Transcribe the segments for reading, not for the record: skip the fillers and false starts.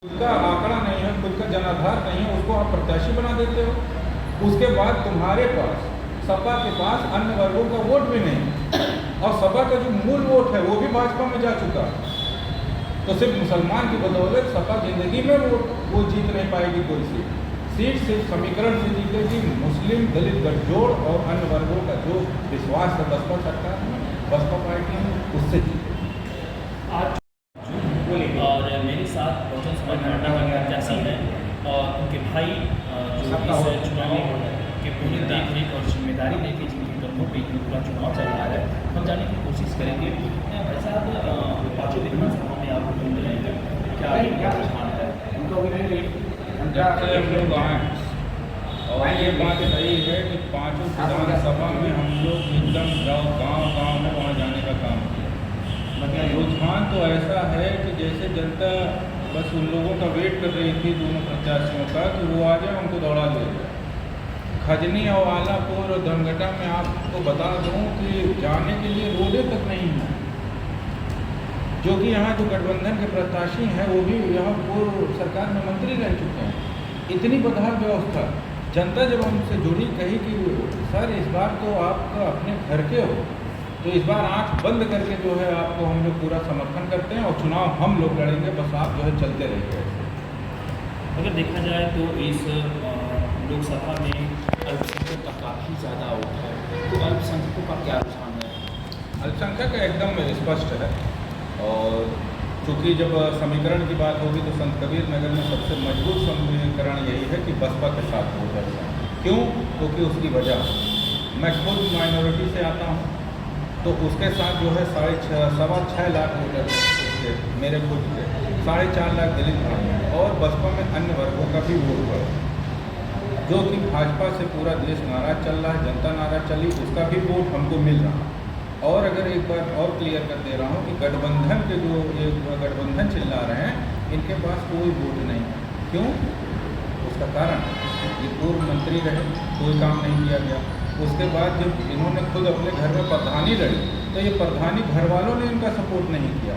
खुद का आंकड़ा नहीं है, खुद का जनाधार नहीं है, उसको आप प्रत्याशी बना देते हो। उसके बाद तुम्हारे पास, सपा के पास अन्य वर्गों का वोट भी नहीं, और सपा का जो मूल वोट है वो भी भाजपा में जा चुका। तो सिर्फ मुसलमान की बदौलत सपा जिंदगी में वो जीत नहीं पाएगी कोई सीट सिर्फ समीकरण से जीतेगी। मुस्लिम दलित गठजोड़ और अन्य वर्गों का जो विश्वास है बसपा सरकार में, बसपा पार्टी में, उससे जीतेगी। आज और मेरे साथ बहुजन समाज पार्टी के प्रत्याशी हैं और उनके भाई जो इस चुनाव के पूरी देख रेख और जिम्मेदारी लेके जिनके कंधों पे पूरा चुनाव चल रहा है, हम जानने की कोशिश करेंगे। भाई साहब, पाँचों विधानसभा में आप घूम रहे हैं, क्या रुझान है उनको हम लोग आए और ये बात सही है कि पाँचों विधानसभा में हम लोग एकदम गाँव में वहाँ जाने का काम किया। रुझान तो ऐसा है कि जैसे जनता बस उन लोगों का वेट कर रही थी, दोनों प्रत्याशियों का, कि वो आ जाए उनको दौड़ा दे। खजनी और आलापुर और धनघटा में आपको बता दूं कि जाने के लिए रोडें तक नहीं हैं, जो कि यहाँ जो गठबंधन के प्रत्याशी हैं वो भी यहाँ पूर्व सरकार में मंत्री रह चुके हैं। इतनी बदहाल व्यवस्था। जनता जब हमसे जुड़ी, कही कि सर इस बार तो आप अपने घर के हो, तो इस बार आंख बंद करके जो है आपको हम लोग पूरा समर्थन करते हैं और चुनाव हम लोग लड़ेंगे, बस आप जो है चलते रहिए। अगर देखा जाए तो इस लोकसभा में अल्पसंख्यक का काफ़ी ज़्यादा वोट है, तो अल्पसंख्यकों का क्या रुझान है? अल्पसंख्यक एकदम स्पष्ट है। और चूँकि जब समीकरण की बात होगी तो संत कबीर नगर में सबसे मजबूत समीकरण यही है कि बसपा के साथ वोट है। क्यों? क्योंकि उसकी वजह, मैं खुद माइनॉरिटी से आता हूँ, तो उसके साथ जो है 6.5 लाख वोटर उसके, मेरे खुद के 4.5 लाख दलित भाई हैं, और बसपा में अन्य वर्गों का भी वोट है, जो कि भाजपा से पूरा देश नाराज चल रहा है, जनता नाराज चली, उसका भी वोट हमको मिल रहा है। और अगर एक बार और क्लियर कर दे रहा हूँ कि गठबंधन के जो गठबंधन चिल्ला रहे हैं, इनके पास कोई वोट नहीं है। क्यों? उसका कारण, ये पूर्व मंत्री रहे, कोई काम नहीं किया गया। उसके बाद जब इन्होंने खुद अपने घर में प्रधानी लड़ी, तो ये प्रधानी घर वालों ने इनका सपोर्ट नहीं किया,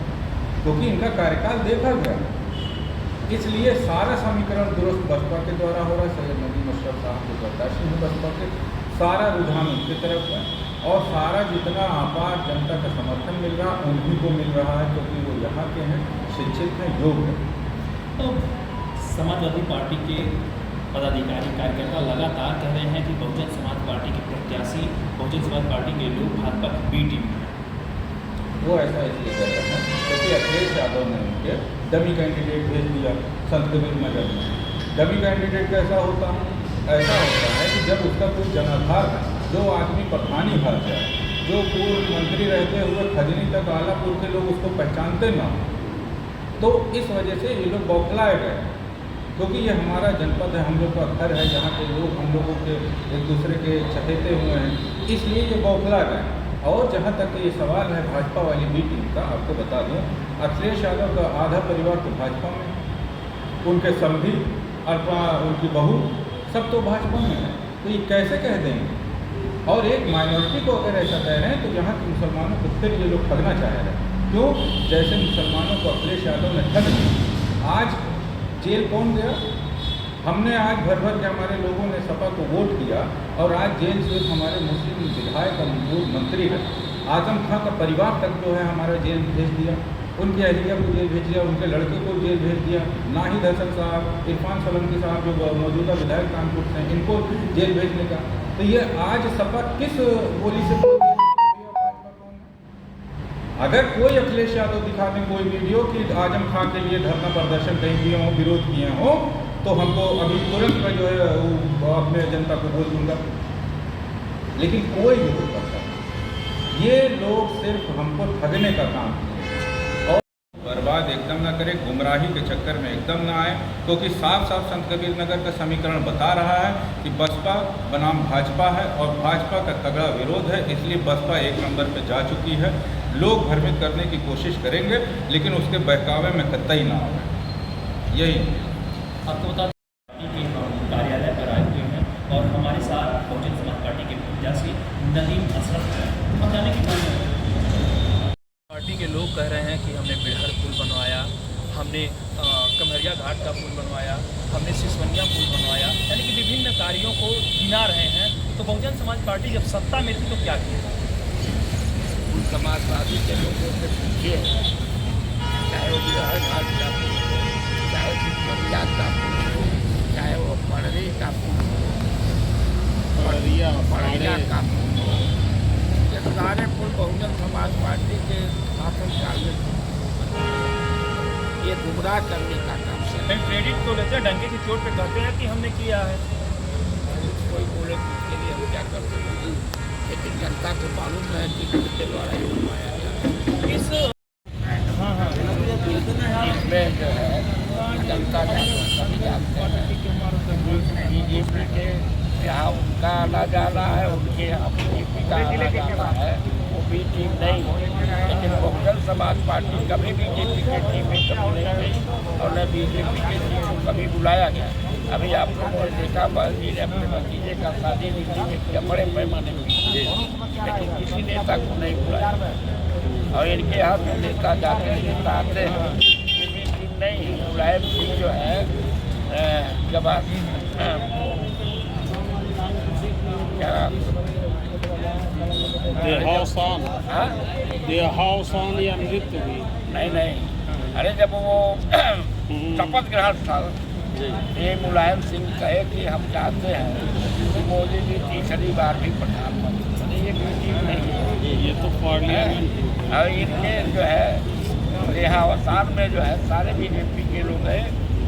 क्योंकि इनका कार्यकाल देखा गया। इसलिए सारा समीकरण दुरुस्त बसपा के द्वारा हो रहा है। सैयद नदीम अशरफ साहब जो प्रत्याशी हैं बसपा के, सारा रुझान उनकी तरफ है, और सारा जितना आपार जनता का समर्थन मिल रहा है उन्हीं को मिल रहा है, क्योंकि वो यहाँ के हैं, शिक्षित हैं, योग्य हैं। तो समाजवादी पार्टी के पदाधिकारी कार्यकर्ता लगातार कह रहे हैं कि बहुजन समाज पार्टी के प्रत्याशी, बहुजन समाज पार्टी के लोग भाजपा की बी टीम हैं। वो ऐसा इसलिए कर रहे हैं क्योंकि अखिलेश यादव ने उनके डमी कैंडिडेट भेज दिया संत कबीर नगर में। डमी कैंडिडेट कैसा होता है? ऐसा होता है कि जब उसका कोई जनाधार है, जो आदमी प्रधानी भाग जाए, जो पूर्व मंत्री रहते हुए खजनी तक आलापुर के लोग उसको पहचानते ना हो, तो इस वजह से ये लोग बौखलाए गए, क्योंकि ये हमारा जनपद है, हम लोग का घर है, जहाँ के लोग हम लोगों के एक दूसरे के चहेते हुए हैं, इसलिए ये बौखला गए। और जहाँ तक ये सवाल है भाजपा वाली बी टीम का, आपको बता दूं, अखिलेश यादव का आधा परिवार तो भाजपा में, उनके समधी, उनकी बहू, सब तो भाजपा में है, तो ये कैसे कह देंगे? और एक माइनॉरिटी को अगर ऐसा कह रहे हैं तो यहाँ के मुसलमानों को फिर ये लोग ठगना चाह रहे हैं। क्यों? जैसे मुसलमानों को अखिलेश यादव ने ठग दिया। आज जेल कौन गया? हमने आज भर के हमारे लोगों ने सपा को वोट किया, और आज जेल से हमारे मुस्लिम विधायक और मंत्री है, आजम खां का परिवार तक जो है हमारा जेल भेज दिया, उनकी अहलिया को जेल भेज दिया, उनके लड़के को जेल भेज दिया, नाहिद हसन साहब, इरफान सोलंकी साहब जो मौजूदा विधायक कानपुर से हैं, इनको जेल भेजने का। तो ये आज सपा किस बोली से बोल दिया? अगर कोई अखिलेश यादव दिखा दें कोई वीडियो कि आजम खां के लिए धरना प्रदर्शन कहीं किए हों, विरोध किए हों, तो हमको अभी तुरंत में जो है वो अपने जनता को बोल दूंगा। लेकिन कोई नहीं बोल पाता। ये लोग सिर्फ हमको ठगने का काम किए, और बर्बाद एकदम ना करें, गुमराही के चक्कर में एकदम ना आए, क्योंकि साफ साफ संत कबीर नगर का समीकरण बता रहा है कि बसपा बनाम भाजपा है, और भाजपा का तगड़ा विरोध है, इसलिए बसपा 1 नंबर पर जा चुकी है। लोग भ्रमित करने की कोशिश करेंगे, लेकिन उसके बहकावे में कतई ना आए। यही आपको बता दें कि हम कार्यालय पर आए हुए हैं और हमारे साथ बहुजन समाज पार्टी के प्रत्याशी नदीम अशरफ हैं। हम जाने की पार्टी के लोग कह रहे हैं कि हमने बिहार पुल बनवाया, हमने कमरिया भेड़िया घाट का पुल बनवाया, हमने सिसवनिया पुल बनवाया, यानी कि विभिन्न कार्यों को गिना रहे हैं। तो बहुजन समाज पार्टी जब सत्ता में थी तो क्या किया? समाजवादी के लोगों से पूछिए, चाहे वो बिहार घाट का पुल हो, चाहे सिसवनिया का पुल हो, चाहे वो पड़री का पुल हो, पड़रिया का पुल हो, ये सारे पुल बहुजन समाज पार्टी के शासनकाल में ये गुमराह करने का काम है। क्रेडिट तो लेते हैं, डंके की चोट पे कहते हैं कि हमने किया है। कोई बोले तो उसके लिए हम क्या कर सकते हैं, लेकिन जनता को मालूम है कि किसके द्वारा ये बनवाया गया। इस इसमें जो है जनता सभी जानते हैं बीजेपी के यहाँ उनका आना जाना है, उनके यहाँ बीजेपी का आना जाना है, वो भी ठीक नहीं। लेकिन बहुजन समाज पार्टी कभी बीजेपी के टीम में कभी नहीं गई और न बीजेपी के टीम को कभी बुलाया गया। अभी आप लोगों ने देखा बहनी ने अपने भतीजे का शादी दिल्ली में किया, बड़े पैमाने में, लेकिन किसी नेता को नहीं बुलाया। और इनके यहाँ जो नेता जाते हैं, नेता आते हैं, ये भी ठीक नहीं। मुलायम सिंह जो है जब देहावसान या नृत्य भी नहीं। अरे जब वो शपथ ग्रहण था, ये मुलायम सिंह कहे कि हम चाहते हैं कि मोदी जी तीसरी बार भी प्रधानमंत्री बने, ये भी ठीक नहीं है। ये तो पार्लियामेंट और इनके जो है देहावसान में जो है सारे बीजेपी के लोग हैं,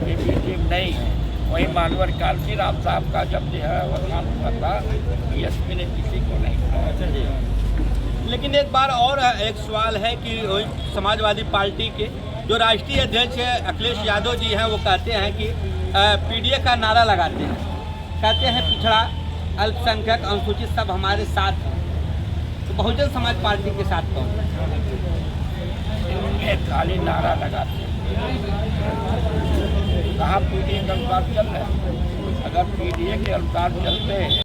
ये भी ठीक नहीं है। वही मानवर कालसी राम साहब का जब देहावसान हुआ था, बीएसपी ने किसी को नहीं बुलाया। लेकिन एक बार और एक सवाल है कि समाजवादी पार्टी के जो राष्ट्रीय अध्यक्ष अखिलेश यादव जी हैं, वो कहते हैं कि पीडीए का नारा लगाते हैं, कहते हैं पिछड़ा, अल्पसंख्यक, अनुसूचित सब हमारे साथ हैं। तो बहुजन समाज पार्टी के साथ कौन है? खाली नारा लगाते हैं, कहाँ पीडीए के अनुसार चल रहे हैं? अगर पीडीए के अनुसार चलते हैं